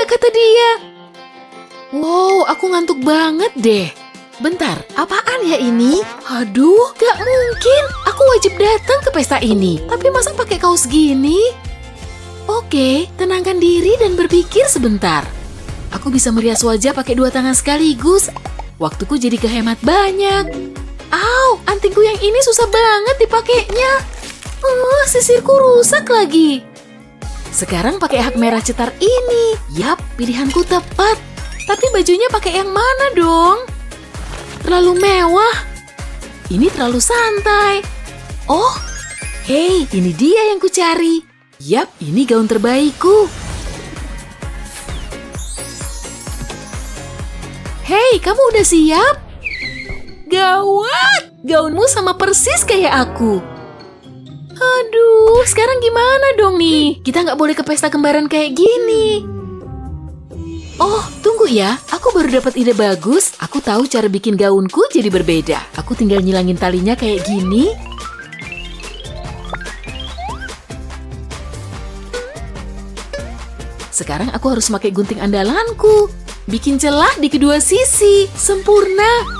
kata dia. Wow, aku ngantuk banget deh. Bentar, apaan ya ini? Aduh, gak mungkin. Aku wajib datang ke pesta ini. Tapi masa pakai kaos gini? Oke, tenangkan diri dan berpikir sebentar. Aku bisa merias wajah pakai 2 tangan sekaligus. Waktuku jadi kehemat banyak. Au, antingku yang ini susah banget dipakainya. Sisirku rusak lagi. Sekarang pakai hak merah cetar ini. Yap, pilihanku tepat. Tapi bajunya pakai yang mana dong? Terlalu mewah. Ini terlalu santai. Oh, hei, ini dia yang kucari. Yap, ini gaun terbaikku. Hei, kamu udah siap? Gawat! Gaunmu sama persis kayak aku. Aduh, sekarang gimana dong nih? Kita nggak boleh ke pesta kembaran kayak gini. Oh, tunggu ya. Aku baru dapat ide bagus. Aku tahu cara bikin gaunku jadi berbeda. Aku tinggal nyilangin talinya kayak gini. Sekarang aku harus pakai gunting andalanku. Bikin celah di kedua sisi. Sempurna.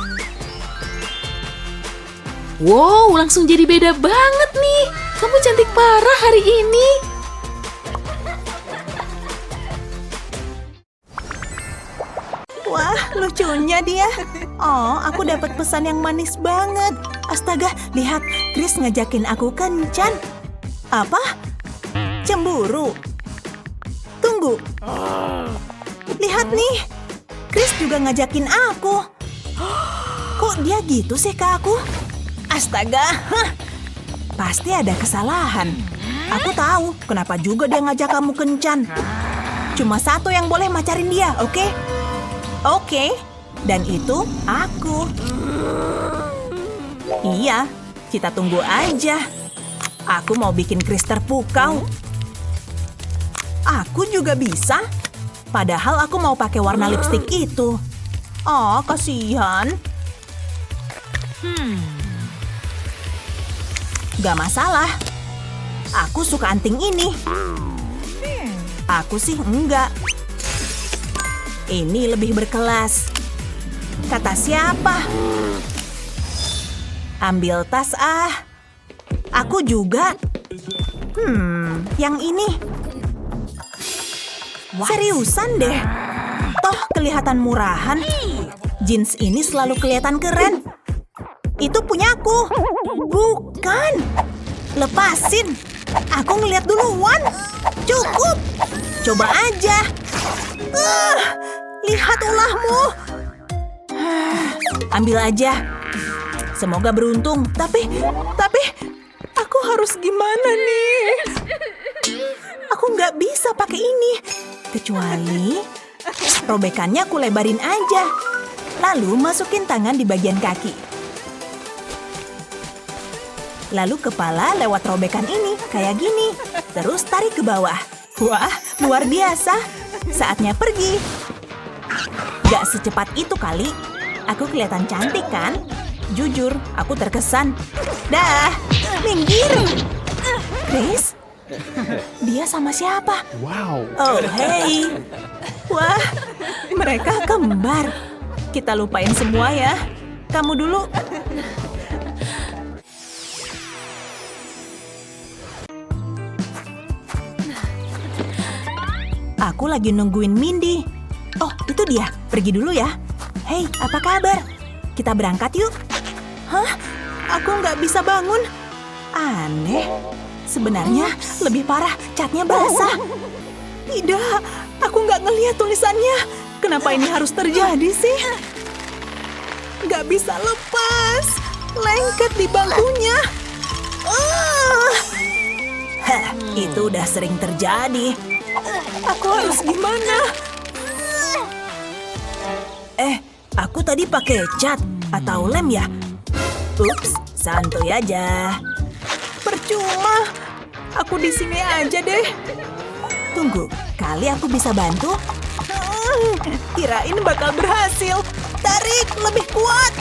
Wow, langsung jadi beda banget nih. Kamu cantik parah hari ini. Wah, lucunya dia. Oh, aku dapat pesan yang manis banget. Astaga, lihat, Chris ngajakin aku kencan. Apa? Cemburu? Tunggu. Lihat nih, Chris juga ngajakin aku. Kok dia gitu sih ke aku? Astaga, pasti ada kesalahan. Aku tahu kenapa juga dia ngajak kamu kencan. Cuma satu yang boleh macarin dia, oke? Oke, dan itu aku. Iya, kita tunggu aja. Aku mau bikin Chris terpukau. Aku juga bisa. Padahal aku mau pakai warna lipstik itu. Oh, kasihan. Gak masalah. Aku suka anting ini. Aku sih enggak. Ini lebih berkelas. Kata siapa? Ambil tas ah. Aku juga. Yang ini. Seriusan deh. Toh kelihatan murahan. Jeans ini selalu kelihatan keren. Itu punyaku. Bukan. Lepasin. Aku ngeliat duluan. Cukup. Coba aja. Lihat ulahmu. Ambil aja. Semoga beruntung. Tapi aku harus gimana nih? Aku nggak bisa pakai ini. Kecuali robekannya aku lebarin aja. Lalu masukin tangan di bagian kaki. Lalu kepala lewat robekan ini, kayak gini. Terus tarik ke bawah. Wah, luar biasa. Saatnya pergi. Gak secepat itu kali. Aku kelihatan cantik kan? Jujur, aku terkesan. Dah, minggir. Chris? Dia sama siapa? Wow. Oh, hey. Wah, mereka kembar. Kita lupain semua ya. Kamu dulu. Aku lagi nungguin Mindy. Oh, itu dia. Pergi dulu ya. Hei, apa kabar? Kita berangkat yuk. Hah? Aku nggak bisa bangun. Aneh. Sebenarnya lebih parah, catnya basah. Tidak, aku nggak ngeliat tulisannya. Kenapa ini harus terjadi sih? Nggak bisa lepas. Lengket di bangkunya. Hah, itu udah sering terjadi. Aku harus gimana? Aku tadi pakai cat atau lem ya? Ups, santuy aja. Percuma. Aku di sini aja deh. Tunggu, kali aku bisa bantu? Kirain bakal berhasil. Tarik lebih kuat.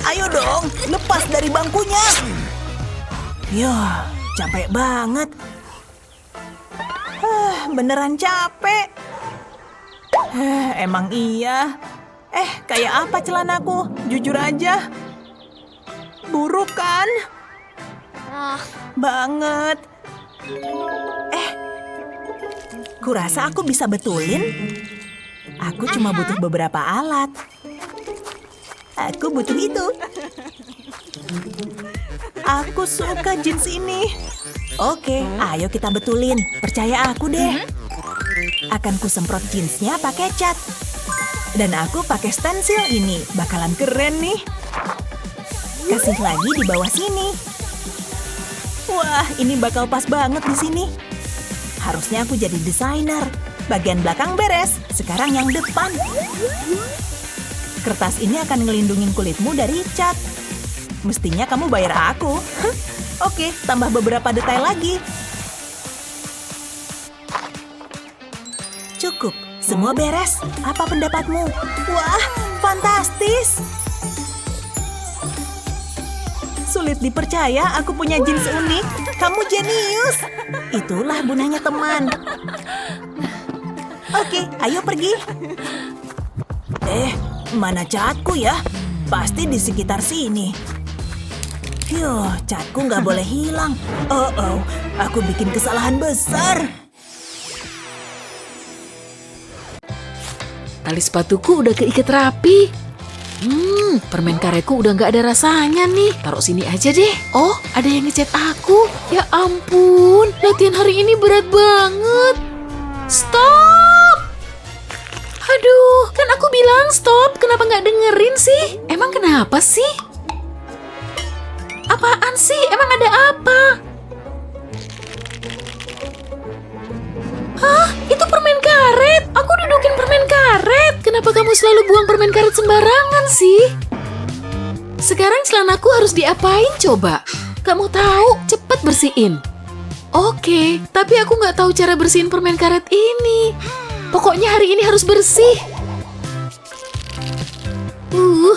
Ayo dong, lepas dari bangkunya. Yah, capek banget. Beneran capek. Emang iya. Kayak apa celanaku? Jujur aja. Buruk kan? Banget. Kurasa aku bisa betulin. Aku cuma butuh beberapa alat. Aku butuh itu. Aku suka jeans ini. Oke, ayo kita betulin. Percaya aku deh. Akan kusemprot jeansnya pakai cat. Dan aku pakai stensil ini. Bakalan keren nih. Kasih lagi di bawah sini. Wah, ini bakal pas banget di sini. Harusnya aku jadi desainer. Bagian belakang beres. Sekarang yang depan. Kertas ini akan ngelindungin kulitmu dari cat. Mestinya kamu bayar aku. Oke, tambah beberapa detail lagi. Cukup, semua beres. Apa pendapatmu? Wah, fantastis! Sulit dipercaya aku punya jeans unik. Kamu jenius. Itulah gunanya teman. Oke, ayo pergi. Mana catku ya? Pasti di sekitar sini. Catku nggak boleh hilang. Aku bikin kesalahan besar. Tali sepatuku udah keikat rapi. Permen karetku udah nggak ada rasanya nih. Taruh sini aja deh. Oh, ada yang ngechat aku. Ya ampun, latihan hari ini berat banget. Stop! Aduh, kan aku bilang stop. Kenapa nggak dengerin sih? Emang kenapa sih? Apaan sih? Emang ada apa? Hah? Itu permen karet? Aku dudukin permen karet. Kenapa kamu selalu buang permen karet sembarangan sih? Sekarang celanaku harus diapain coba? Kamu tahu? Cepet bersihin. Oke, tapi aku nggak tahu cara bersihin permen karet ini. Pokoknya hari ini harus bersih.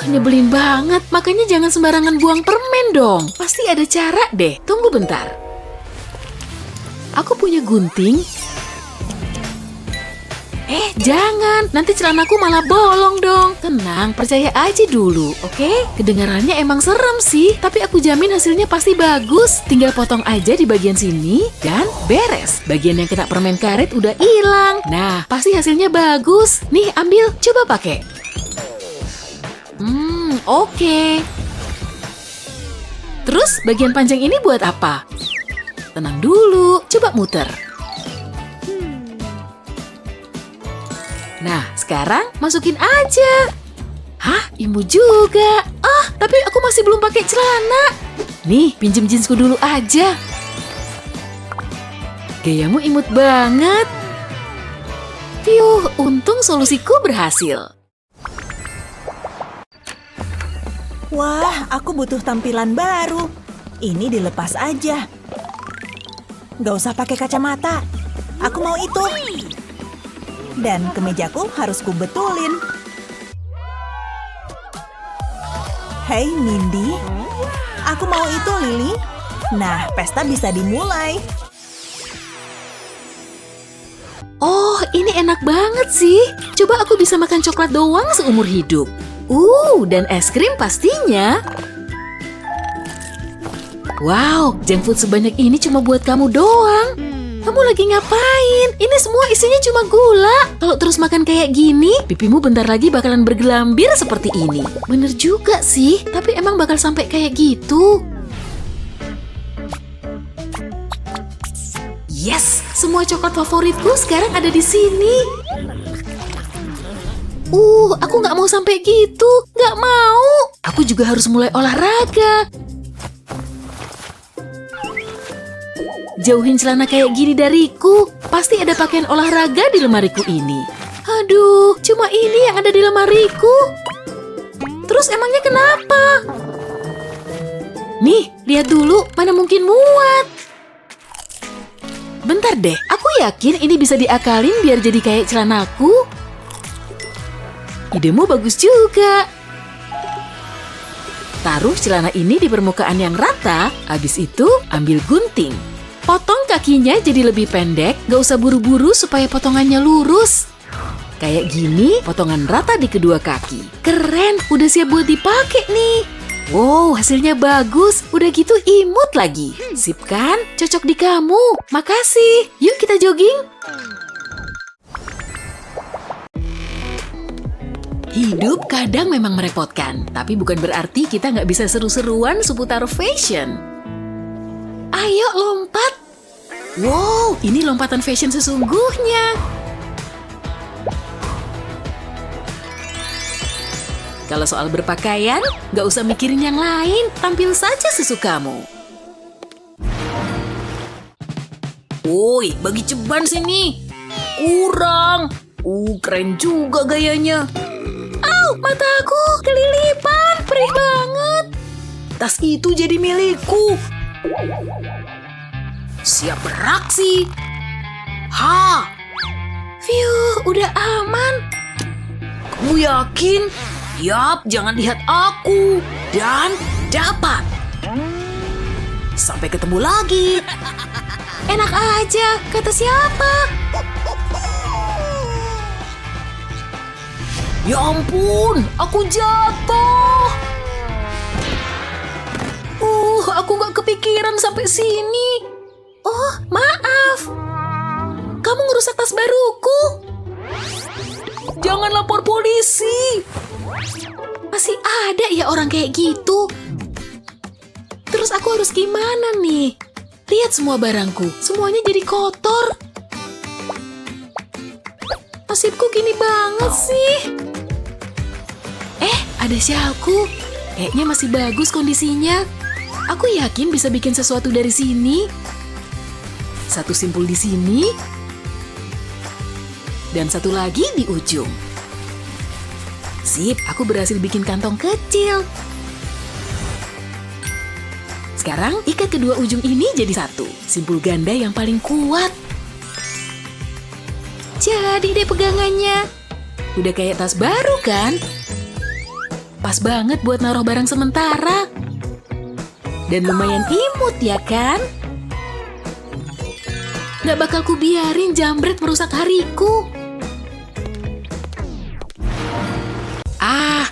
Nyebelin banget. Makanya jangan sembarangan buang permen dong. Pasti ada cara deh. Tunggu bentar. Aku punya gunting. Jangan. Nanti celanaku malah bolong dong. Tenang, percaya aja dulu, oke? Kedengarannya emang serem sih. Tapi aku jamin hasilnya pasti bagus. Tinggal potong aja di bagian sini dan beres. Bagian yang kena permen karet udah hilang. Nah, pasti hasilnya bagus. Nih, ambil. Coba pakai. Oke. Terus bagian panjang ini buat apa? Tenang dulu, coba muter. Nah, sekarang masukin aja. Hah, imut juga. Tapi aku masih belum pakai celana. Nih, pinjem jeansku dulu aja. Gayamu imut banget. Untung solusiku berhasil. Wah, aku butuh tampilan baru. Ini dilepas aja. Gak usah pakai kacamata. Aku mau itu. Dan kemejaku harus kubetulin. Hei Mindy, aku mau itu Lily. Nah, pesta bisa dimulai. Oh, ini enak banget sih. Coba aku bisa makan coklat doang seumur hidup. Dan es krim pastinya. Wow, junk food sebanyak ini cuma buat kamu doang. Kamu lagi ngapain? Ini semua isinya cuma gula. Kalau terus makan kayak gini, pipimu bentar lagi bakalan bergelambir seperti ini. Bener juga sih, tapi emang bakal sampai kayak gitu. Yes, semua coklat favoritku sekarang ada di sini. Aku nggak mau sampai gitu. Nggak mau. Aku juga harus mulai olahraga. Jauhin celana kayak gini dariku. Pasti ada pakaian olahraga di lemariku ini. Aduh, cuma ini yang ada di lemariku. Terus emangnya kenapa? Nih, lihat dulu. Mana mungkin muat. Bentar deh, aku yakin ini bisa diakalin biar jadi kayak celanaku. Idemu bagus juga. Taruh celana ini di permukaan yang rata, habis itu ambil gunting. Potong kakinya jadi lebih pendek, gak usah buru-buru supaya potongannya lurus. Kayak gini, potongan rata di kedua kaki. Keren, udah siap buat dipakai nih. Wow, hasilnya bagus. Udah gitu imut lagi. Sip kan? Cocok di kamu. Makasih. Yuk kita jogging. Hidup kadang memang merepotkan, tapi bukan berarti kita nggak bisa seru-seruan seputar fashion. Ayo lompat. Wow, ini lompatan fashion sesungguhnya. Kalau soal berpakaian, nggak usah mikirin yang lain, tampil saja sesukamu. Woi, bagi ceban sini. Kurang. Keren juga gayanya. Au, mataku kelilipan, perih banget. Tas itu jadi milikku. Siap beraksi. Ha! Phew, udah aman. Kamu yakin? Yap, jangan lihat aku. Dan dapat. Sampai ketemu lagi. Enak aja, kata siapa? Ya ampun, aku jatuh. Aku gak kepikiran sampai sini. Oh, maaf. Kamu ngerusak tas baruku. Jangan lapor polisi. Masih ada ya orang kayak gitu. Terus aku harus gimana nih? Lihat semua barangku, semuanya jadi kotor. Nasibku gini banget sih. Ada syalku. Kayaknya masih bagus kondisinya. Aku yakin bisa bikin sesuatu dari sini. Satu simpul di sini. Dan satu lagi di ujung. Sip, aku berhasil bikin kantong kecil. Sekarang ikat kedua ujung ini jadi satu. Simpul ganda yang paling kuat. Jadi deh pegangannya. Udah kayak tas baru kan? Pas banget buat naruh barang sementara. Dan lumayan imut ya kan? Gak bakal ku biarin jambret merusak hariku.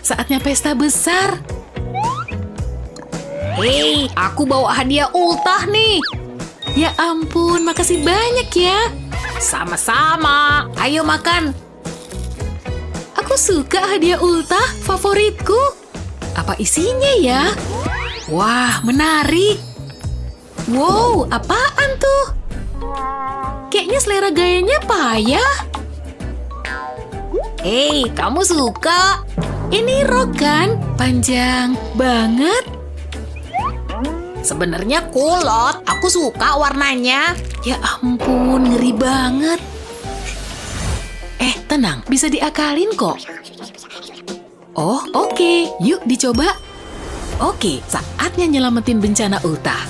Saatnya pesta besar. Hei, aku bawa hadiah ultah nih. Ya ampun, makasih banyak ya. Sama-sama, ayo makan. Aku suka hadiah ultah, favoritku. Apa isinya ya? Wah, menarik. Wow, apaan tuh? Kayaknya selera gayanya payah. Hei, kamu suka? Ini rok kan? Panjang banget. Sebenarnya kulot. Aku suka warnanya. Ya ampun, ngeri banget. Tenang, bisa diakalin kok. Oh, oke. Yuk dicoba. Oke, saatnya nyelamatin bencana ultah.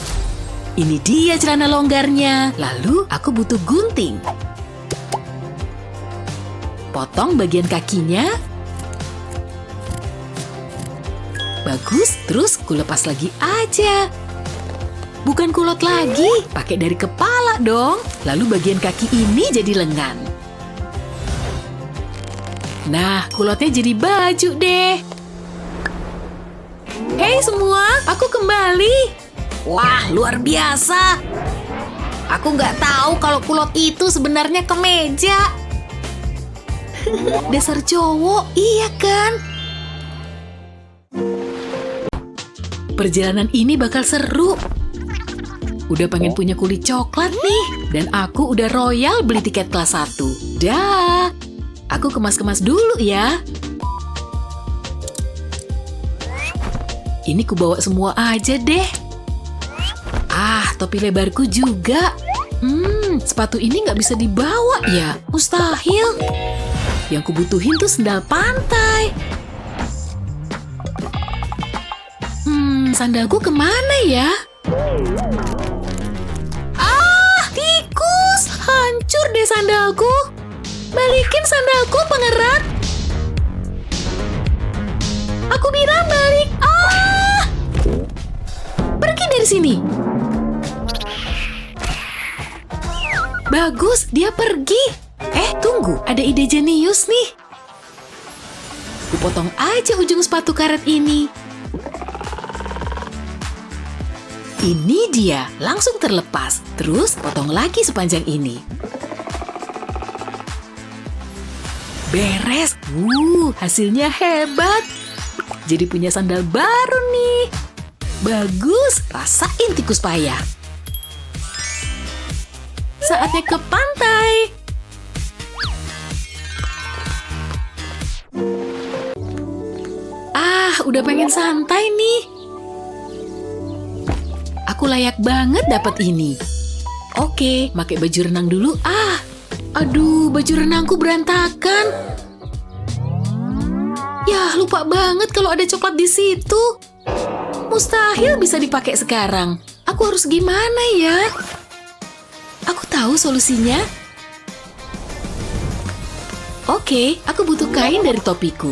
Ini dia celana longgarnya. Lalu aku butuh gunting. Potong bagian kakinya. Bagus, terus kulepas lagi aja. Bukan kulot lagi, pakai dari kepala dong. Lalu bagian kaki ini jadi lengan. Nah, kulotnya jadi baju deh. Hei semua, aku kembali. Wah, luar biasa. Aku nggak tahu kalau kulot itu sebenarnya kemeja. Dasar cowok, iya kan? Perjalanan ini bakal seru. Udah pengen punya kulit coklat nih. Dan aku udah royal beli tiket kelas 1. Dah. Aku kemas-kemas dulu ya. Ini kubawa semua aja deh. Topi lebarku juga. Sepatu ini nggak bisa dibawa ya. Mustahil. Yang kubutuhin tuh sendal pantai. Sandalku kemana ya? Tikus! Hancur deh sandalku. Balikin sandalku, pengerat. Aku bilang balik. Pergi dari sini. Bagus, dia pergi. Tunggu, ada ide jenius nih. Kupotong aja ujung sepatu karet ini. Ini dia, langsung terlepas. Terus potong lagi sepanjang ini. Beres. Hasilnya hebat. Jadi punya sandal baru nih. Bagus, rasain tikus payah. Saatnya ke pantai. Udah pengen santai nih. Aku layak banget dapat ini. Oke, pakai baju renang dulu. Aduh, baju renangku berantakan. Yah, lupa banget kalau ada coklat di situ. Mustahil bisa dipakai sekarang. Aku harus gimana ya? Aku tahu solusinya. Oke, aku butuh kain dari topiku.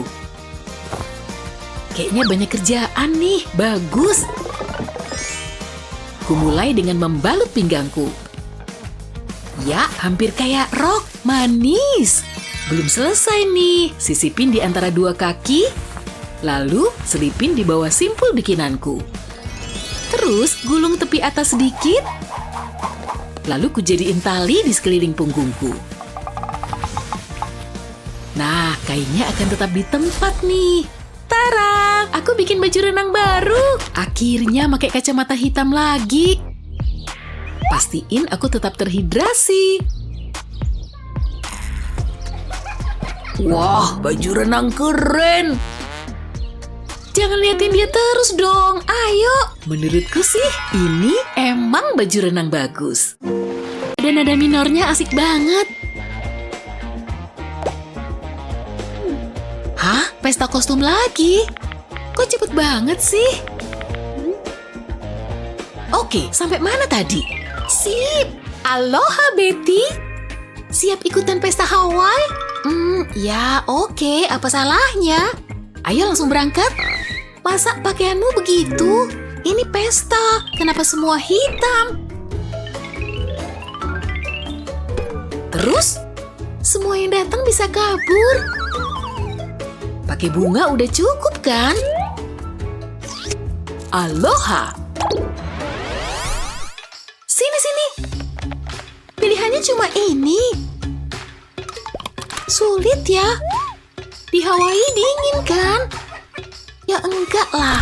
Kayaknya banyak kerjaan nih. Bagus. Kumulai dengan membalut pinggangku. Ya, hampir kayak rok. Manis. Belum selesai nih. Sisipin di antara dua kaki. Lalu selipin di bawah simpul bikinanku. Terus gulung tepi atas sedikit. Lalu kujadiin tali di sekeliling punggungku. Nah, kainnya akan tetap di tempat nih. Tara, aku bikin baju renang baru. Akhirnya pakai kacamata hitam lagi. Pastiin aku tetap terhidrasi. Wah, baju renang keren. Jangan liatin dia terus dong. Ayo. Menurutku sih, ini emang baju renang bagus. Dan nada minornya asik banget. Hah? Pesta kostum lagi? Kok cepet banget sih? Oke, sampai mana tadi? Sip! Aloha, Betty! Siap ikutan pesta Hawaii? Ya oke, apa salahnya? Ayo langsung berangkat. Masa pakaianmu begitu? Ini pesta, kenapa semua hitam? Terus, semua yang datang bisa kabur. Pakai bunga udah cukup kan? Aloha! Sini. Pilihannya cuma ini. Sulit ya. Di Hawaii dingin kan? Ya enggak lah.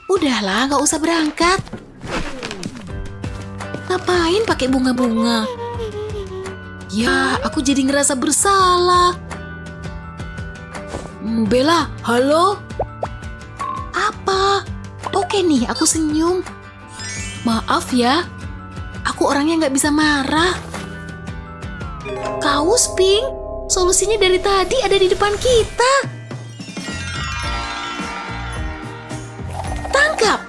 Udahlah, nggak usah berangkat. Ngapain pakai bunga-bunga? Ya, aku jadi ngerasa bersalah. Bella, halo? Apa? Oke nih, aku senyum. Maaf ya, aku orangnya nggak bisa marah. Kaos pink, solusinya dari tadi ada di depan kita. Tangkap.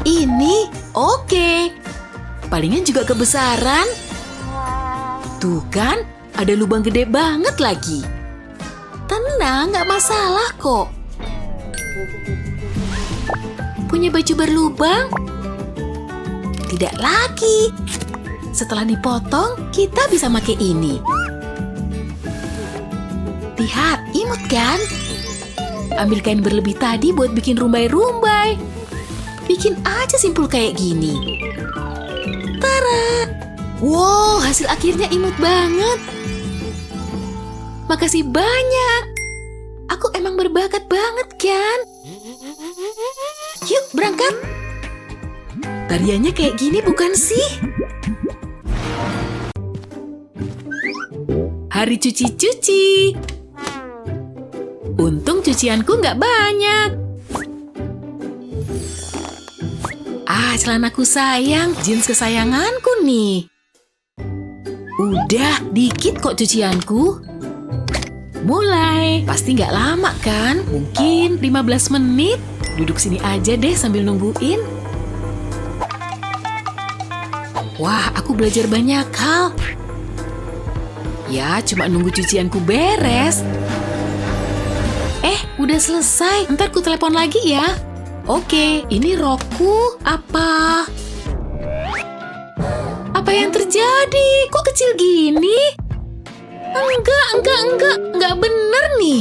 Ini oke. Palingan juga kebesaran. Tuh kan, ada lubang gede banget lagi. Tenang, nggak masalah kok. Punya baju berlubang? Tidak lagi. Setelah dipotong, kita bisa pakai ini. Lihat, imut kan? Ambil kain berlebih tadi buat bikin rumbai-rumbai. Bikin aja simpul kayak gini. Tara! Wow, hasil akhirnya imut banget. Makasih banyak. Aku emang berbakat banget kan? Yuk, berangkat. Tariannya kayak gini bukan sih? Hari cuci-cuci. Untung cucianku nggak banyak. Celanaku sayang, jeans kesayanganku nih. Udah, dikit kok cucianku. Mulai, pasti nggak lama kan? Mungkin 15 menit. Duduk sini aja deh sambil nungguin. Wah, aku belajar banyak hal. Ya, cuma nunggu cucianku beres. Udah selesai. Ntar ku telepon lagi ya. Oke, ini rokku. Apa Apa yang terjadi? Kok kecil gini? Enggak bener nih.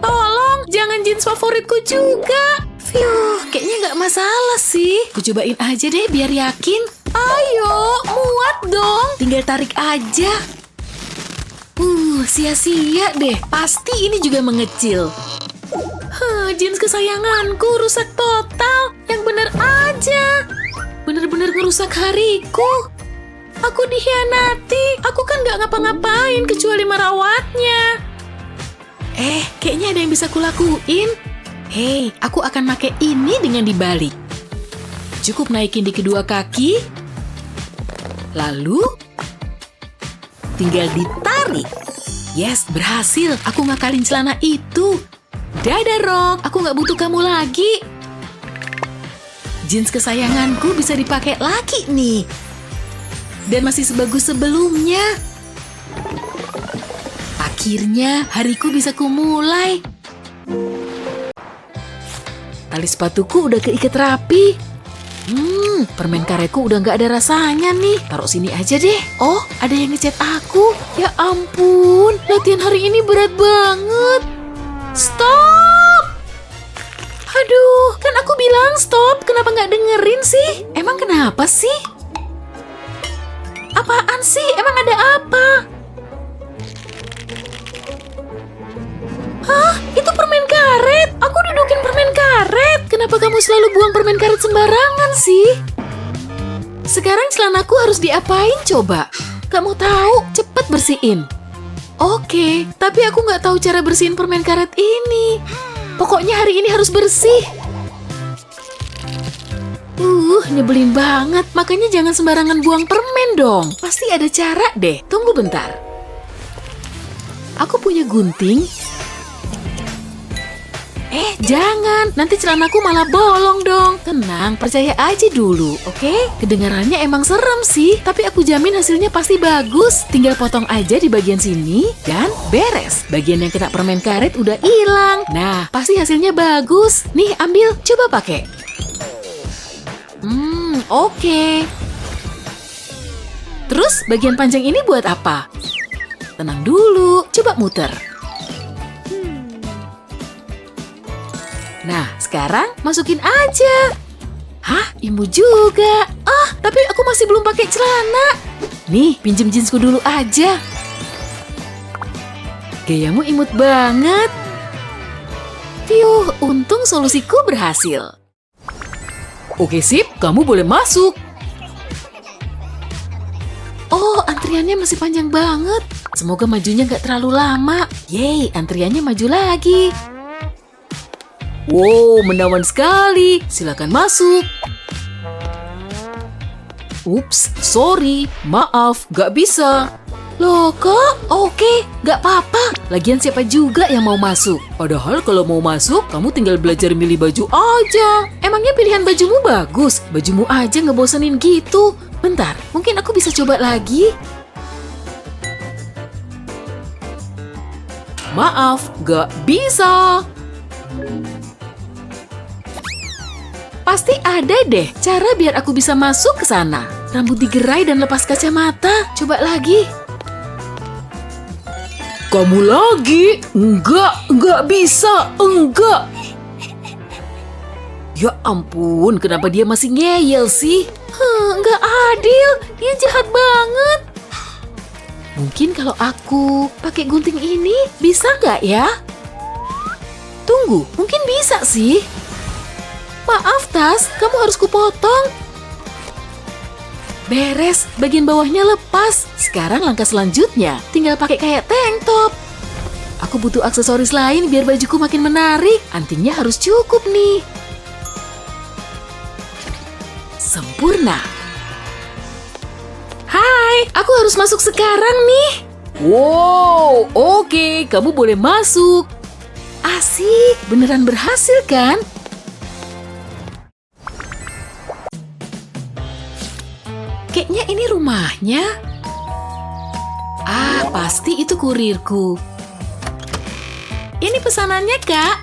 Tolong, jangan jeans favoritku juga. Kayaknya nggak masalah sih. Ku cobain aja deh biar yakin. Ayo, muat dong. Tinggal tarik aja. Sia-sia deh. Pasti ini juga mengecil. Jeans kesayanganku rusak total. Yang bener aja. Bener-bener ngerusak hariku. Aku dikhianati. Aku kan nggak ngapa-ngapain kecuali merawatnya. Kayaknya ada yang bisa kulakuin. Hei, aku akan pakai ini dengan dibalik. Cukup naikin di kedua kaki. Lalu, tinggal ditarik. Yes, berhasil. Aku ngakalin celana itu. Dadah, Rock. Aku nggak butuh kamu lagi. Jeans kesayanganku bisa dipakai lagi nih. Dan masih sebagus sebelumnya. Akhirnya hariku bisa kumulai. Tali sepatuku udah keikat rapi. Permen karetku udah nggak ada rasanya nih. Taruh sini aja deh. Oh, ada yang ngechat aku. Ya ampun, latihan hari ini berat banget. Stop! Aduh, kan aku bilang stop. Kenapa nggak dengerin sih? Emang kenapa sih? Apaan sih? Emang ada apa? Hah? Itu permen karet? Aku dudukin permen karet. Kenapa kamu selalu buang permen karet sembarangan sih? Sekarang celanaku harus diapain coba? Kamu tahu? Cepet bersihin. Oke, tapi aku nggak tahu cara bersihin permen karet ini. Pokoknya hari ini harus bersih. Nyebelin banget. Makanya jangan sembarangan buang permen dong. Pasti ada cara deh. Tunggu bentar. Aku punya gunting. Jangan. Nanti celanaku malah bolong dong. Tenang, percaya aja dulu, oke? Kedengarannya emang serem sih. Tapi aku jamin hasilnya pasti bagus. Tinggal potong aja di bagian sini. Dan beres. Bagian yang kena permen karet udah hilang. Nah, pasti hasilnya bagus. Nih, ambil. Coba pakai. Oke. Terus bagian panjang ini buat apa? Tenang dulu, coba muter. Nah, sekarang masukin aja. Hah, imut juga. Tapi aku masih belum pakai celana. Nih, pinjem jeansku dulu aja. Gayamu imut banget. Untung solusiku berhasil. Oke sip, kamu boleh masuk. Oh, antriannya masih panjang banget. Semoga majunya nggak terlalu lama. Yeay, antriannya maju lagi. Wow, menawan sekali. Silakan masuk. Ups, sorry. Maaf, nggak bisa. Loh kok? Oke, nggak apa-apa. Lagian siapa juga yang mau masuk? Padahal kalau mau masuk, kamu tinggal belajar milih baju aja. Emangnya pilihan bajumu bagus? Bajumu aja ngebosenin gitu. Bentar, mungkin aku bisa coba lagi. Maaf, nggak bisa. Pasti ada deh cara biar aku bisa masuk ke sana. Rambut digerai dan lepas kacamata. Coba lagi. Kamu lagi? Enggak bisa. Enggak. Ya ampun, kenapa dia masih ngeyel sih? Enggak adil. Dia jahat banget. Mungkin kalau aku pakai gunting ini, bisa nggak ya? Tunggu, mungkin bisa sih. Maaf, Tas. Kamu harus kupotong. Beres, bagian bawahnya lepas. Sekarang langkah selanjutnya, tinggal pakai kayak tank top. Aku butuh aksesoris lain biar bajuku makin menarik. Antingnya harus cukup nih. Sempurna. Hai, aku harus masuk sekarang nih. Wow, oke, kamu boleh masuk. Asik, beneran berhasil kan? Kayaknya ini rumahnya. Pasti itu kurirku. Ini pesanannya, Kak.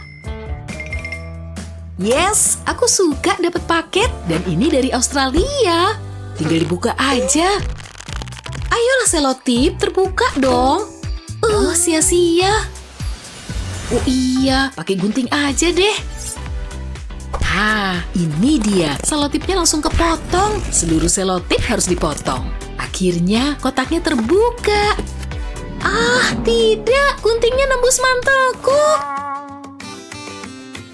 Yes, aku suka dapat paket dan ini dari Australia. Tinggal dibuka aja. selotip terbuka dong. Sia-sia. Oh iya, pakai gunting aja deh. Ini dia. Selotipnya langsung kepotong. Seluruh selotip harus dipotong. Akhirnya kotaknya terbuka. Tidak. Guntingnya nembus mantelku.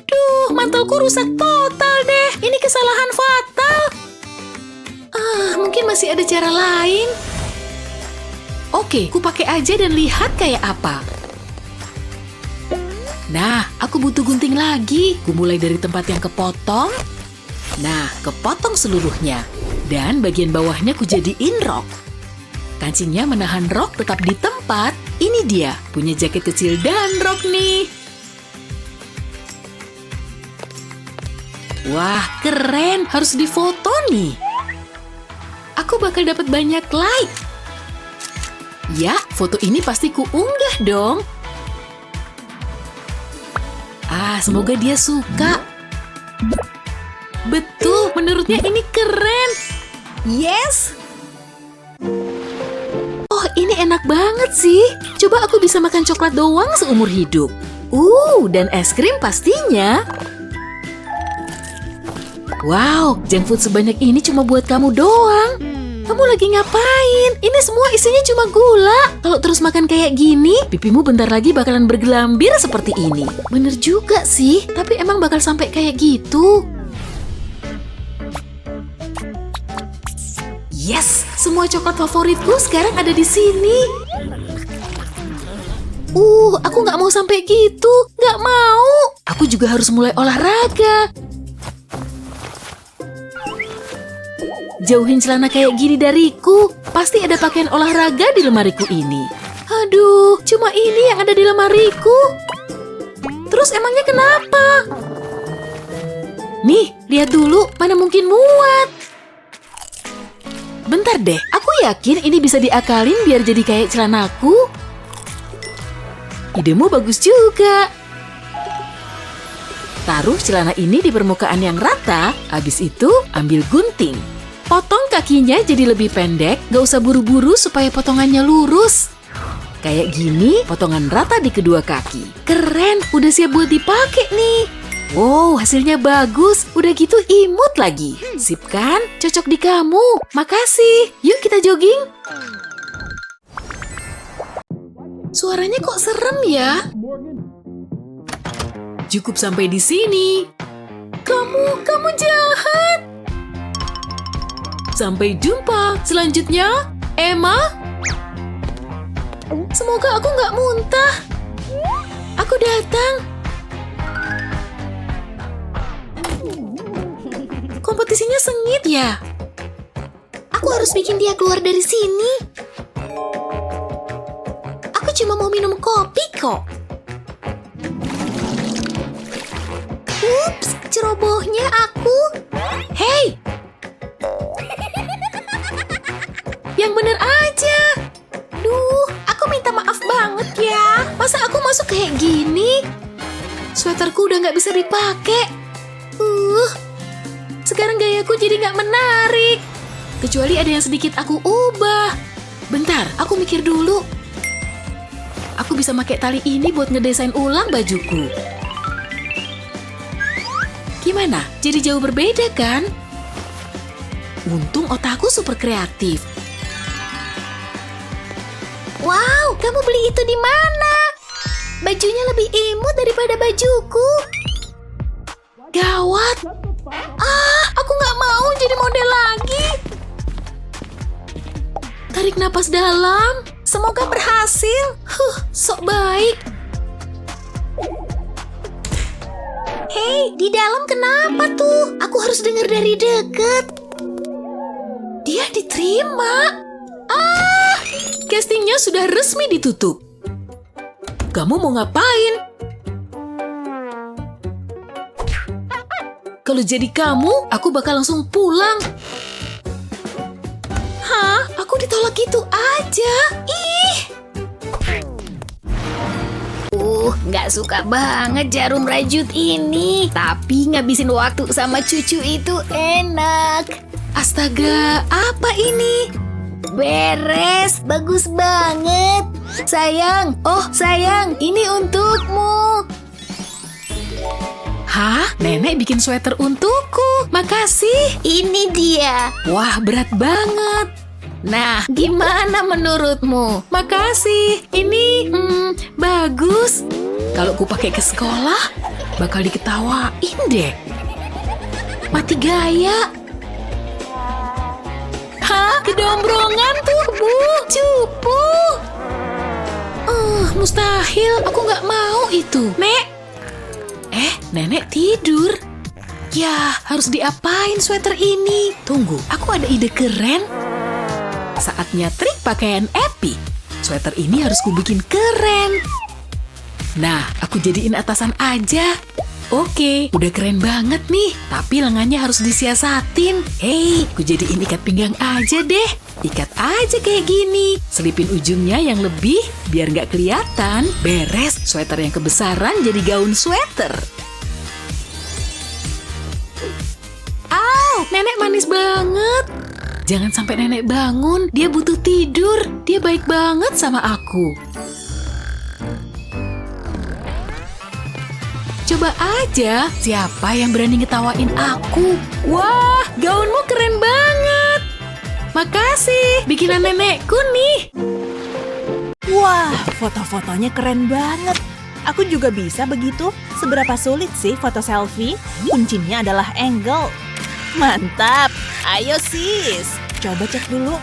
Duh, mantelku rusak total deh. Ini kesalahan fatal. Mungkin masih ada cara lain. Oke, ku pakai aja dan lihat kayak apa. Nah, aku butuh gunting lagi. Ku mulai dari tempat yang kepotong. Nah, kepotong seluruhnya. Dan bagian bawahnya ku jadiin rok. Kancingnya menahan rok tetap di tempat. Ini dia, punya jaket kecil dan rok nih. Wah, keren. Harus difoto nih. Aku bakal dapat banyak like. Ya, foto ini pasti ku unggah dong. Semoga dia suka. Betul, menurutnya ini keren. Yes! Oh, ini enak banget sih. Coba aku bisa makan coklat doang seumur hidup. Dan es krim pastinya. Wow, junk food sebanyak ini cuma buat kamu doang. Kamu lagi ngapain? Ini semua isinya cuma gula. Kalau terus makan kayak gini, pipimu bentar lagi bakalan bergelambir seperti ini. Bener juga sih, tapi emang bakal sampai kayak gitu. Yes, semua coklat favoritku sekarang ada di sini. Aku nggak mau sampai gitu. Nggak mau. Aku juga harus mulai olahraga. Jauhin celana kayak gini dariku. Pasti ada pakaian olahraga di lemariku ini. Aduh, cuma ini yang ada di lemariku. Terus emangnya kenapa? Nih, lihat dulu, mana mungkin muat. Bentar deh, aku yakin ini bisa diakalin biar jadi kayak celanaku. Idemu bagus juga. Taruh celana ini di permukaan yang rata, habis itu ambil gunting. Potong kakinya jadi lebih pendek, gak usah buru-buru supaya potongannya lurus. Kayak gini, potongan rata di kedua kaki. Keren, udah siap buat dipakai nih. Wow, hasilnya bagus. Udah gitu imut lagi. Sip kan? Cocok di kamu. Makasih. Yuk kita jogging. Suaranya kok serem ya? Cukup sampai di sini. Kamu jahat. Sampai jumpa. Selanjutnya, Emma. Semoga aku nggak muntah. Aku datang. Kompetisinya sengit ya? Aku harus bikin dia keluar dari sini. Aku cuma mau minum kopi kok. Ups, cerobohnya aku. Hey! Yang bener aja. Duh, aku minta maaf banget ya. Masa aku masuk kayak gini? Sweaterku udah nggak bisa dipakai. Sekarang gayaku jadi nggak menarik. Kecuali ada yang sedikit aku ubah. Bentar, aku mikir dulu. Aku bisa pakai tali ini buat ngedesain ulang bajuku. Gimana? Jadi jauh berbeda kan? Untung otakku super kreatif. Wow, kamu beli itu di mana? Bajunya lebih imut daripada bajuku. Gawat. Aku nggak mau jadi model lagi. Tarik napas dalam. Semoga berhasil. Sok baik. Hei, di dalam kenapa tuh? Aku harus dengar dari deket. Dia diterima. Castingnya sudah resmi ditutup. Kamu mau ngapain? Kalau jadi kamu, aku bakal langsung pulang. Hah? Aku ditolak gitu aja? Ih! Nggak suka banget jarum rajut ini. Tapi ngabisin waktu sama cucu itu enak. Astaga, apa ini? Beres, bagus banget. Sayang, sayang, ini untukmu. Hah? Nenek bikin sweater untukku. Makasih. Ini dia. Wah, berat banget. Nah, gimana menurutmu? Makasih. Ini bagus. Kalau ku pakai ke sekolah, bakal diketawain deh. Mati gaya. Hah? Kedombrongan tuh, Bu. Cupu. Mustahil. Aku nggak mau itu. Nek. Nenek tidur. Ya, harus diapain sweater ini? Tunggu, aku ada ide keren. Saatnya trik pakaian Epi. Sweater ini harus kubikin keren. Nah, aku jadiin atasan aja. Oke, udah keren banget nih. Tapi lengannya harus disiasatin. Hei, ku jadiin ikat pinggang aja deh. Ikat aja kayak gini. Selipin ujungnya yang lebih biar nggak kelihatan. Beres, sweater yang kebesaran jadi gaun sweater. Au, nenek manis banget. Jangan sampai nenek bangun. Dia butuh tidur. Dia baik banget sama aku. Coba aja, siapa yang berani ngetawain aku? Wah, gaunmu keren banget. Makasih, bikinan nenekku nih. Wah, foto-fotonya keren banget. Aku juga bisa begitu. Seberapa sulit sih foto selfie? Kuncinya adalah angle. Mantap. Ayo sis, coba cek dulu.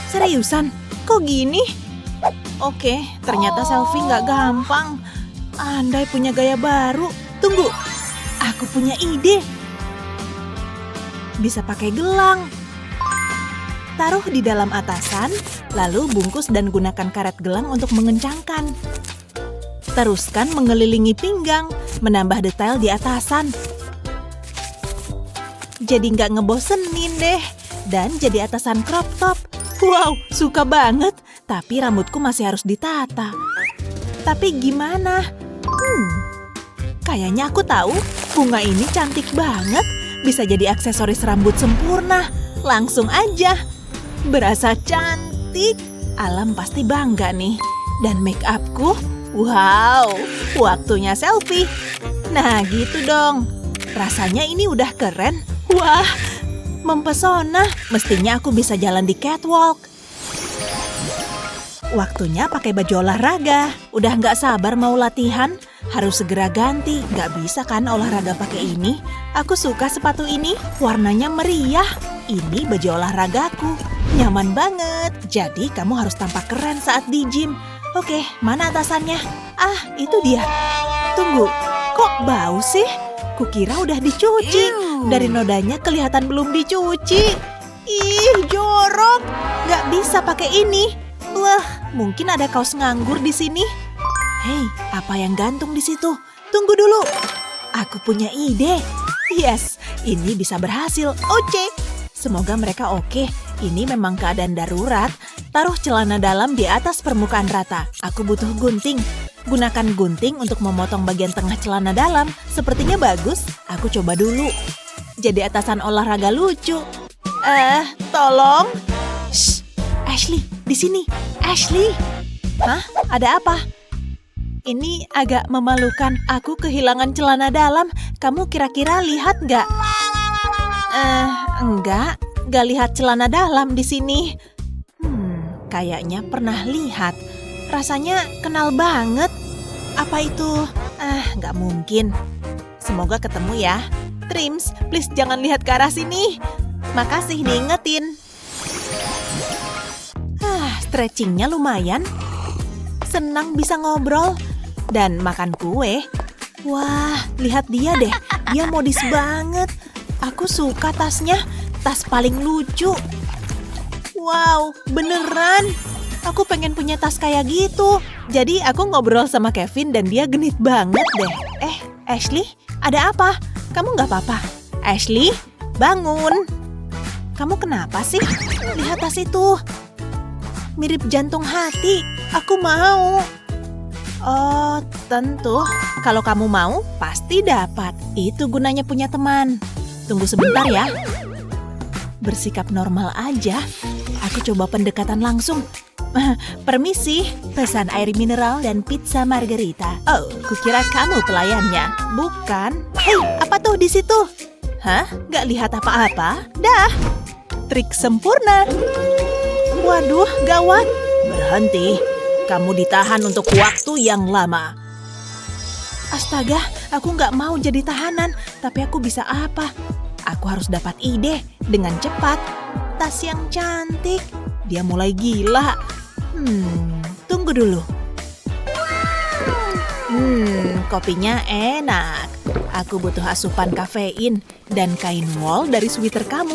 Seriusan, kok gini? Oke, ternyata selfie nggak gampang. Andai punya gaya baru. Tunggu, aku punya ide. Bisa pakai gelang. Taruh di dalam atasan, lalu bungkus dan gunakan karet gelang untuk mengencangkan. Teruskan mengelilingi pinggang, menambah detail di atasan. Jadi nggak ngebosenin deh. Dan jadi atasan crop top. Wow, suka banget. Tapi rambutku masih harus ditata. Tapi gimana? Kayaknya aku tahu. Bunga ini cantik banget. Bisa jadi aksesoris rambut sempurna. Langsung aja. Berasa cantik. Alam pasti bangga nih. Dan make upku, wow, waktunya selfie. Nah gitu dong. Rasanya ini udah keren. Wah, mempesona. Mestinya aku bisa jalan di catwalk. Waktunya pakai baju olahraga. Udah nggak sabar mau latihan. Harus segera ganti. Nggak bisa kan olahraga pakai ini. Aku suka sepatu ini. Warnanya meriah. Ini baju olahragaku. Nyaman banget. Jadi kamu harus tampak keren saat di gym. Oke, mana atasannya? Ah, itu dia. Tunggu, kok bau sih? Kukira udah dicuci. Dari nodanya kelihatan belum dicuci. Ih, jorok. Nggak bisa pakai ini. Wah, mungkin ada kaos nganggur di sini. Hei, apa yang gantung di situ? Tunggu dulu. Aku punya ide. Yes, ini bisa berhasil. Oke. Semoga mereka oke. Ini memang keadaan darurat. Taruh celana dalam di atas permukaan rata. Aku butuh gunting. Gunakan gunting untuk memotong bagian tengah celana dalam. Sepertinya bagus. Aku coba dulu. Jadi atasan olahraga lucu. Tolong. Shh, Ashley, di sini. Ashley. Hah? Ada apa? Ini agak memalukan. Aku kehilangan celana dalam. Kamu kira-kira lihat nggak? Enggak. Nggak lihat celana dalam di sini. Kayaknya pernah lihat. Rasanya kenal banget. Apa itu? Nggak mungkin. Semoga ketemu ya. Trims, please jangan lihat ke arah sini. Makasih diingetin. Stretchingnya lumayan. Senang bisa ngobrol. Dan makan kue. Wah, lihat dia deh. Dia modis banget. Aku suka tasnya. Tas paling lucu. Wow, beneran. Aku pengen punya tas kayak gitu. Jadi aku ngobrol sama Kevin dan dia genit banget deh. Ashley, ada apa? Kamu nggak apa-apa? Ashley, bangun. Kamu kenapa sih? Lihat tas itu. Mirip jantung hati. Aku mau. Oh, tentu. Kalau kamu mau, pasti dapat. Itu gunanya punya teman. Tunggu sebentar ya. Bersikap normal aja. Aku coba pendekatan langsung. Permisi, pesan air mineral dan pizza margarita. Oh, kukira kamu pelayannya. Bukan. Hei, apa tuh di situ? Hah? Nggak lihat apa-apa? Dah. Trik sempurna. Waduh, gawat. Berhenti. Kamu ditahan untuk waktu yang lama. Astaga, aku nggak mau jadi tahanan. Tapi aku bisa apa? Aku harus dapat ide dengan cepat. Tas yang cantik. Dia mulai gila. Tunggu dulu. Kopinya enak. Aku butuh asupan kafein dan kain wol dari sweater kamu.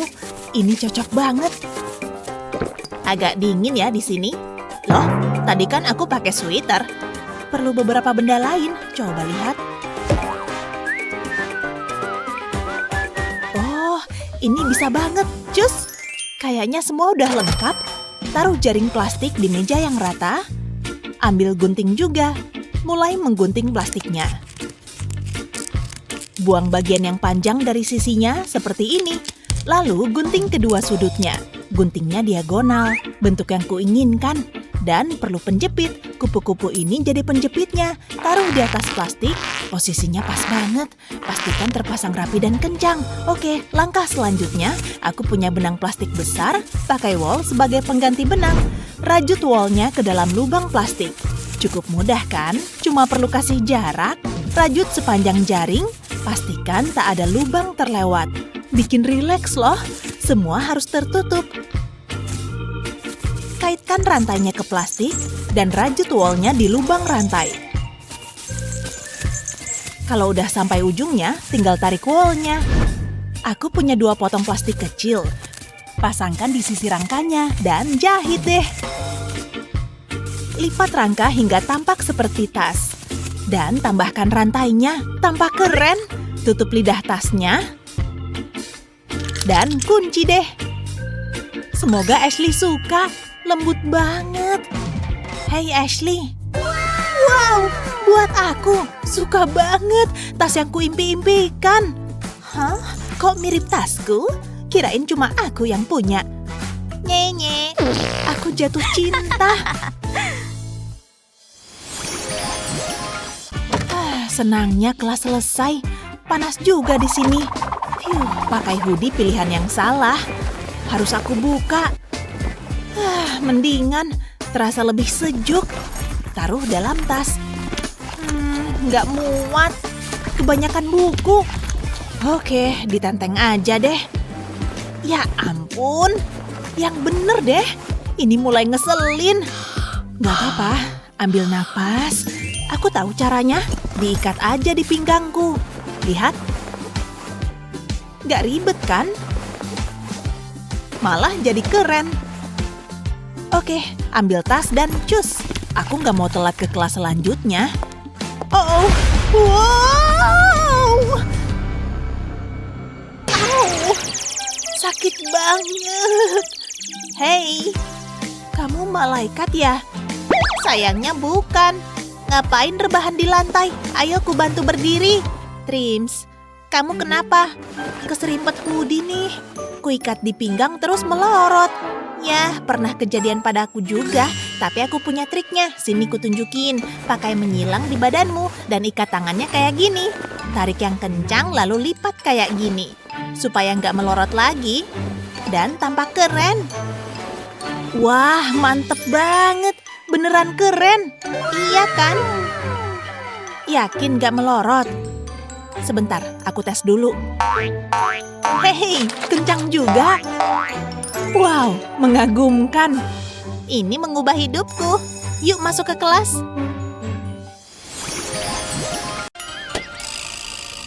Ini cocok banget. Agak dingin ya di sini. Loh, tadi kan aku pakai sweater. Perlu beberapa benda lain. Coba lihat. Oh, ini bisa banget. Cus, kayaknya semua udah lengkap. Taruh jaring plastik di meja yang rata. Ambil gunting juga. Mulai menggunting plastiknya. Buang bagian yang panjang dari sisinya seperti ini. Lalu gunting kedua sudutnya. Guntingnya diagonal, bentuk yang kuinginkan. Dan perlu penjepit. Kupu-kupu ini jadi penjepitnya. Taruh di atas plastik. Posisinya pas banget. Pastikan terpasang rapi dan kencang. Oke, langkah selanjutnya. Aku punya benang plastik besar. Pakai wol sebagai pengganti benang. Rajut wolnya ke dalam lubang plastik. Cukup mudah kan? Cuma perlu kasih jarak. Rajut sepanjang jaring. Pastikan tak ada lubang terlewat. Bikin rileks loh. Semua harus tertutup. Kaitkan rantainya ke plastik dan rajut wolnya di lubang rantai. Kalau udah sampai ujungnya, tinggal tarik wolnya. Aku punya 2 potong plastik kecil. Pasangkan di sisi rangkanya dan jahit deh. Lipat rangka hingga tampak seperti tas. Dan tambahkan rantainya, tampak keren. Tutup lidah tasnya. Dan kunci deh. Semoga Ashley suka. Lembut banget. Hey Ashley. Wow, buat aku. Suka banget. Tas yang kuimpi-impikan. Hah? Kok mirip tasku? Kirain cuma aku yang punya. Nye-nye. Aku jatuh cinta. Senangnya kelas selesai. Panas juga di sini. Pakai hoodie pilihan yang salah. Harus aku buka. Mendingan, terasa lebih sejuk. Taruh dalam tas. Nggak muat. Kebanyakan buku. Oke, ditenteng aja deh. Ya ampun, yang bener deh. Ini mulai ngeselin. Nggak apa-apa, ambil napas. Aku tahu caranya. Diikat aja di pinggangku. Lihat. Nggak ribet kan? Malah jadi keren. Oke, ambil tas dan cus. Aku nggak mau telat ke kelas selanjutnya. Oh, wow! Au, sakit banget. Hei, kamu malaikat ya? Sayangnya bukan. Ngapain rebahan di lantai? Ayo ku bantu berdiri. Trims, kamu kenapa? Keserimpet hoodie nih. Kuikat di pinggang terus melorot. Ya, pernah kejadian pada aku juga. Tapi aku punya triknya. Sini kutunjukin. Pakai menyilang di badanmu dan ikat tangannya kayak gini. Tarik yang kencang lalu lipat kayak gini. Supaya nggak melorot lagi. Dan tampak keren. Wah, mantep banget. Beneran keren. Iya kan? Yakin nggak melorot? Sebentar, aku tes dulu. Hei, kencang juga. Wow, mengagumkan. Ini mengubah hidupku. Yuk masuk ke kelas.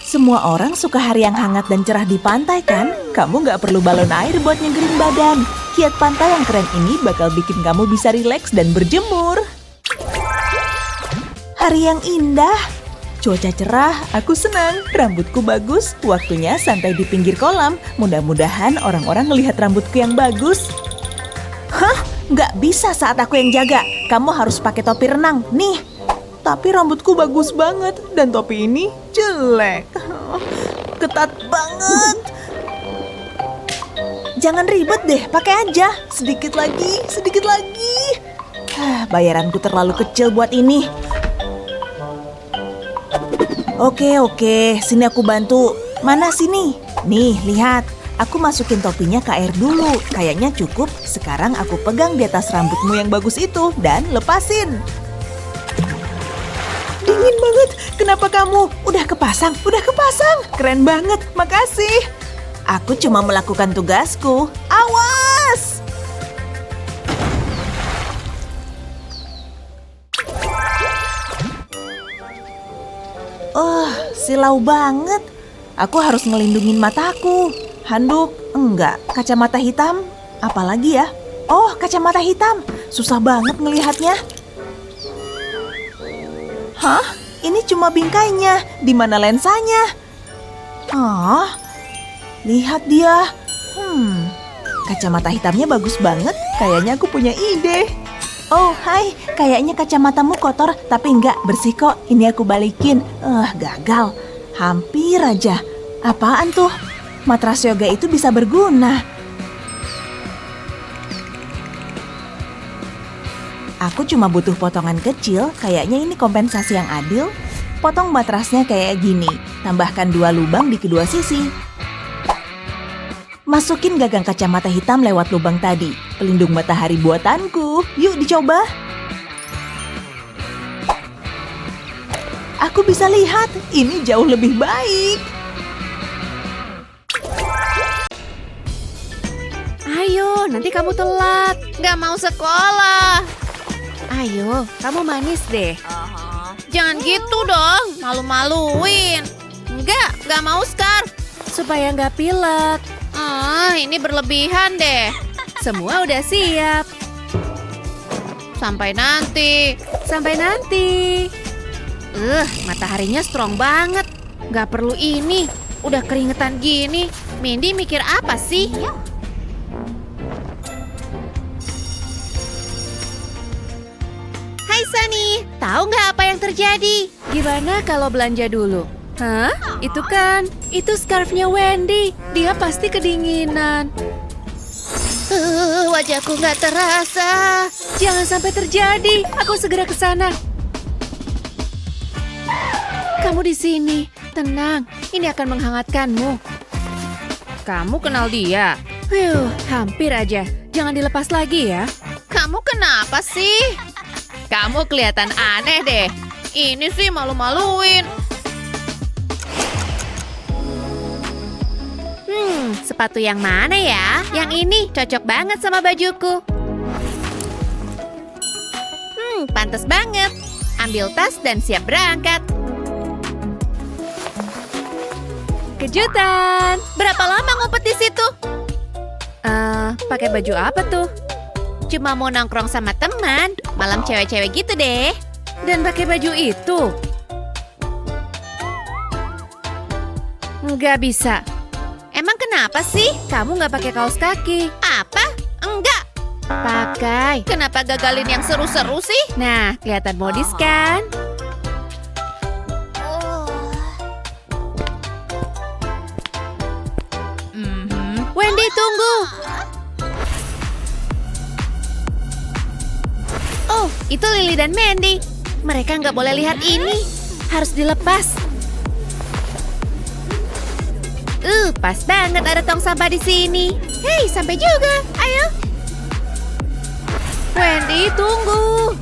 Semua orang suka hari yang hangat dan cerah di pantai kan? Kamu nggak perlu balon air buat nyegerin badan. Kiat pantai yang keren ini bakal bikin kamu bisa rileks dan berjemur. Hari yang indah. Cuaca cerah, aku senang. Rambutku bagus, waktunya santai di pinggir kolam. Mudah-mudahan orang-orang ngelihat rambutku yang bagus. Hah? Nggak bisa saat aku yang jaga. Kamu harus pakai topi renang. Nih. Tapi rambutku bagus banget. Dan topi ini jelek. Ketat banget. Jangan ribet deh, pakai aja. Sedikit lagi, sedikit lagi. Bayaranku terlalu kecil buat ini. Oke, sini aku bantu. Mana sini? Nih, lihat. Aku masukin topinya ke air dulu. Kayaknya cukup. Sekarang aku pegang di atas rambutmu yang bagus itu dan lepasin. Dingin banget. Kenapa kamu? Udah kepasang, udah kepasang. Keren banget, makasih. Aku cuma melakukan tugasku. Awas! Silau banget. Aku harus ngelindungin mataku. Handuk, enggak. Kacamata hitam, apalagi ya? Oh, kacamata hitam. Susah banget ngelihatnya. Hah? Ini cuma bingkainya. Di mana lensanya? Lihat dia. Kacamata hitamnya bagus banget. Kayaknya aku punya ide. Oh, hai. Kayaknya kacamatamu kotor, tapi enggak, bersih kok. Ini aku balikin. Gagal. Hampir aja. Apaan tuh? Matras yoga itu bisa berguna. Aku cuma butuh potongan kecil. Kayaknya ini kompensasi yang adil. Potong matrasnya kayak gini. Tambahkan 2 lubang di kedua sisi. Masukin gagang kacamata hitam lewat lubang tadi. Pelindung matahari buatanku. Yuk dicoba. Aku bisa lihat. Ini jauh lebih baik. Ayo, nanti kamu telat. Nggak mau sekolah. Ayo, kamu manis deh. Jangan gitu dong, malu-maluin. Nggak mau Scar. Supaya nggak pilek. Ini berlebihan deh. Semua udah siap. Sampai nanti. Mataharinya strong banget. Nggak perlu ini. Udah keringetan gini. Mindy mikir apa sih? Hai Sunny, tahu nggak apa yang terjadi? Gimana kalau belanja dulu? Hah? Itu scarfnya Wendy. Dia pasti kedinginan. Wajahku nggak terasa. Jangan sampai terjadi. Aku segera ke sana. Kamu di sini. Tenang, ini akan menghangatkanmu. Kamu kenal dia? Hampir aja. Jangan dilepas lagi ya. Kamu kenapa sih? Kamu kelihatan aneh deh. Ini sih malu-maluin. Sepatu yang mana ya? Yang ini cocok banget sama bajuku. Pantas banget. Ambil tas dan siap berangkat. Kejutan. Berapa lama ngumpet di situ? Pakai baju apa tuh? Cuma mau nongkrong sama teman. Malam cewek-cewek gitu deh. Dan pakai baju itu? Nggak bisa. Emang kenapa sih? Kamu nggak pakai kaos kaki. Apa? Enggak. Pakai. Kenapa gagalin yang seru-seru sih? Nah, kelihatan modis kan? Wendy, tunggu. Oh, itu Lily dan Mandy. Mereka nggak boleh lihat ini. Harus dilepas. Pas banget ada tong sampah di sini. Hei, sampai juga. Ayo. Wendy, tunggu.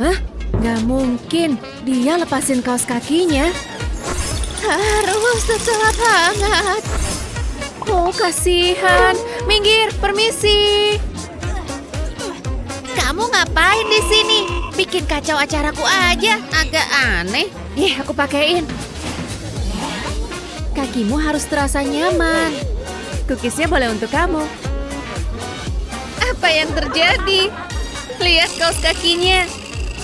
Hah? Nggak mungkin. Dia lepasin kaos kakinya. Harus tetap hangat. Oh, kasihan. Minggir, permisi. Kamu ngapain di sini? Bikin kacau acaraku aja. Agak aneh. Aku pakein. Kakimu harus terasa nyaman. Cookiesnya boleh untuk kamu. Apa yang terjadi? Lihat kaos kakinya.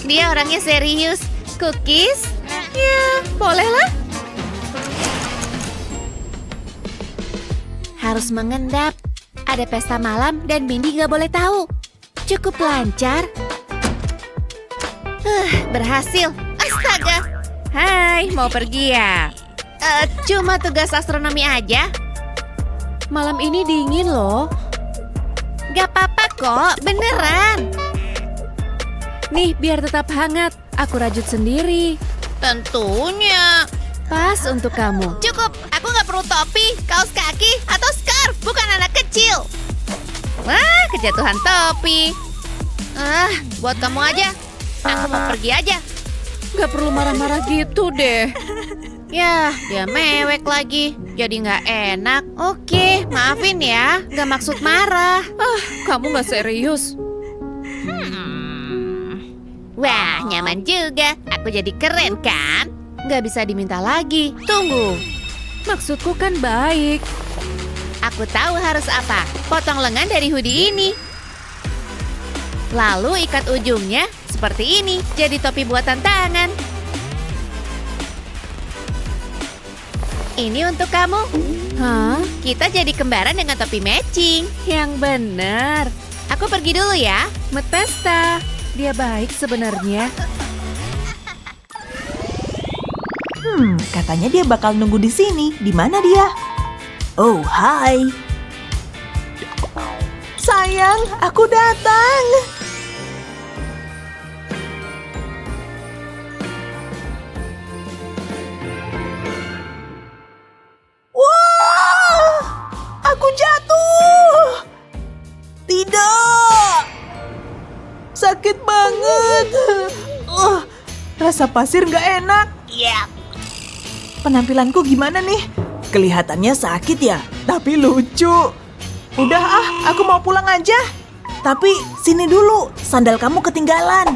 Dia orangnya serius. Cookies? Ya, bolehlah. Harus mengendap. Ada pesta malam dan Mindy nggak boleh tahu. Cukup lancar. Berhasil. Astaga. Hai, mau pergi ya? Cuma tugas astronomi aja. malam ini dingin loh. Gak apa-apa kok, beneran. Nih, biar tetap hangat, aku rajut sendiri. Tentunya. Pas untuk kamu. Cukup, aku gak perlu topi, kaos kaki, atau scarf. Bukan anak kecil. Wah, kejatuhan topi. Buat kamu aja. Aku mau pergi aja. Gak perlu marah-marah gitu deh. Ya, dia mewek lagi. Jadi gak enak. Oke, maafin ya. Gak maksud marah. Kamu gak serius. Wah, nyaman juga. Aku jadi keren kan? Gak bisa diminta lagi. Tunggu. Maksudku kan baik. Aku tahu harus apa. Potong lengan dari hoodie ini. Lalu ikat ujungnya seperti ini. Jadi topi buatan tangan. Ini untuk kamu. Hah? Kita jadi kembaran dengan topi matching. Yang benar. Aku pergi dulu ya. Met pesta. Dia baik sebenarnya. Katanya dia bakal nunggu di sini. Di mana dia? Oh, hai. Sayang, aku datang. Wah! Aku jatuh. Tidak. Sakit banget. Rasa pasir nggak enak. Penampilanku gimana nih? Kelihatannya sakit ya, tapi lucu. Udah aku mau pulang aja. Tapi sini dulu, sandal kamu ketinggalan.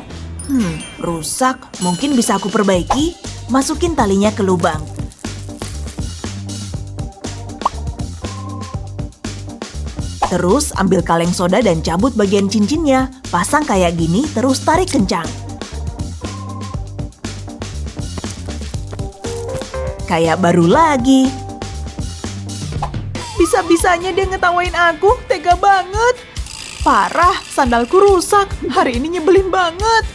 Rusak, mungkin bisa aku perbaiki. Masukin talinya ke lubang. Terus ambil kaleng soda dan cabut bagian cincinnya. Pasang kayak gini, terus tarik kencang. Kayak baru lagi. Bisa-bisanya dia ngetawain aku, tega banget. Parah, sandalku rusak. Hari ini nyebelin banget.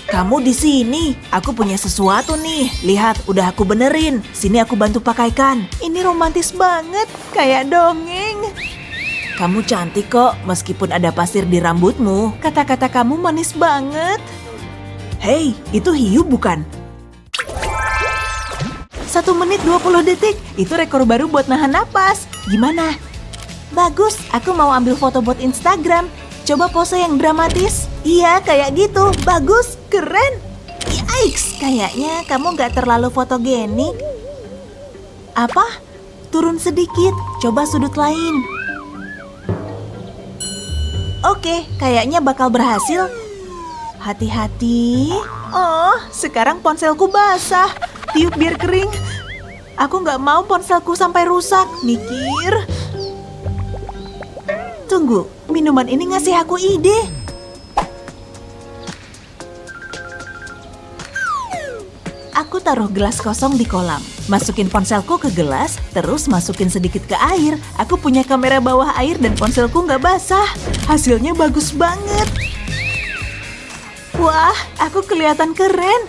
Kamu di sini, aku punya sesuatu nih. Lihat, udah aku benerin. Sini aku bantu pakaikan. Ini romantis banget, kayak dongeng. Kamu cantik kok, meskipun ada pasir di rambutmu. Kata-kata kamu manis banget. Hei, itu hiu bukan? 1 menit 20 detik, itu rekor baru buat nahan napas. Gimana? Bagus, aku mau ambil foto buat Instagram. Coba pose yang dramatis. Iya, kayak gitu. Bagus, keren. Yikes, kayaknya kamu gak terlalu fotogenik. Apa? Turun sedikit, coba sudut lain. Oke, kayaknya bakal berhasil. Hati-hati. Oh, sekarang ponselku basah. Tiup biar kering. Aku nggak mau ponselku sampai rusak. Mikir. Tunggu, minuman ini ngasih aku ide. Aku taruh gelas kosong di kolam. Masukin ponselku ke gelas, terus masukin sedikit ke air. Aku punya kamera bawah air dan ponselku nggak basah. Hasilnya bagus banget. Wah, aku kelihatan keren.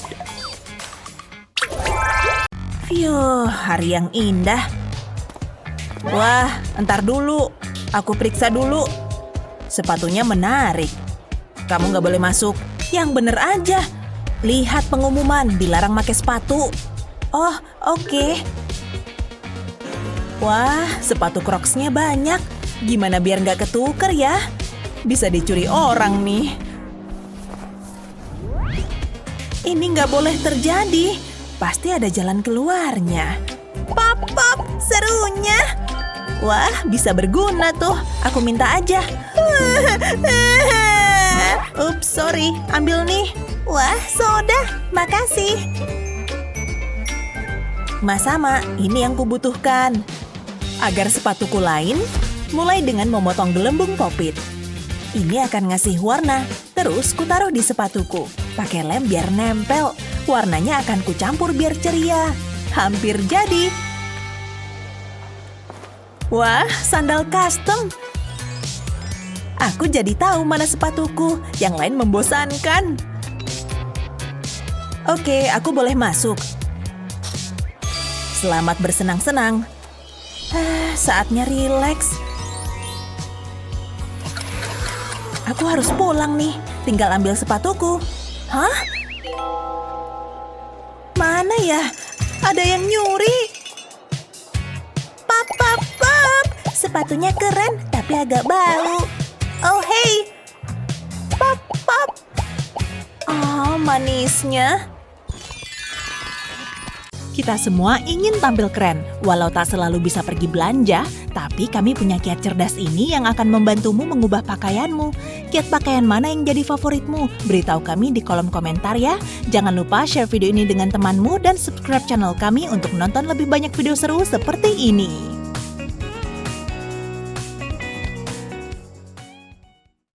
Phew, hari yang indah. Wah, entar dulu. Aku periksa dulu. Sepatunya menarik. Kamu nggak boleh masuk. Yang bener aja. Lihat pengumuman, dilarang pakai sepatu. Oh, oke. Wah, sepatu Crocs-nya banyak. Gimana biar nggak ketuker ya? Bisa dicuri orang nih. Ini nggak boleh terjadi. Pasti ada jalan keluarnya. Pop, pop, serunya. Wah, bisa berguna tuh. Aku minta aja. Ups, sorry. Ambil nih. Wah, soda. Makasih. Sama-sama, ini yang kubutuhkan. Agar sepatuku lain, mulai dengan memotong gelembung popit. Ini akan ngasih warna. Terus kutaruh di sepatuku. Pakai lem biar nempel. Warnanya akan kucampur biar ceria. Hampir jadi. Wah, sandal custom. Aku jadi tahu mana sepatuku. Yang lain membosankan. Oke, aku boleh masuk. Selamat bersenang-senang. Saatnya rileks. Aku harus pulang nih. Tinggal ambil sepatuku. Hah? Mana ya? Ada yang nyuri. Pap, pap, pap. Sepatunya keren, tapi agak bau. Oh, hey. Pap, pap. Oh, manisnya. Kita semua ingin tampil keren. Walau tak selalu bisa pergi belanja, tapi kami punya kiat cerdas ini yang akan membantumu mengubah pakaianmu. Kiat pakaian mana yang jadi favoritmu? Beritahu kami di kolom komentar ya. Jangan lupa share video ini dengan temanmu dan subscribe channel kami untuk menonton lebih banyak video seru seperti ini.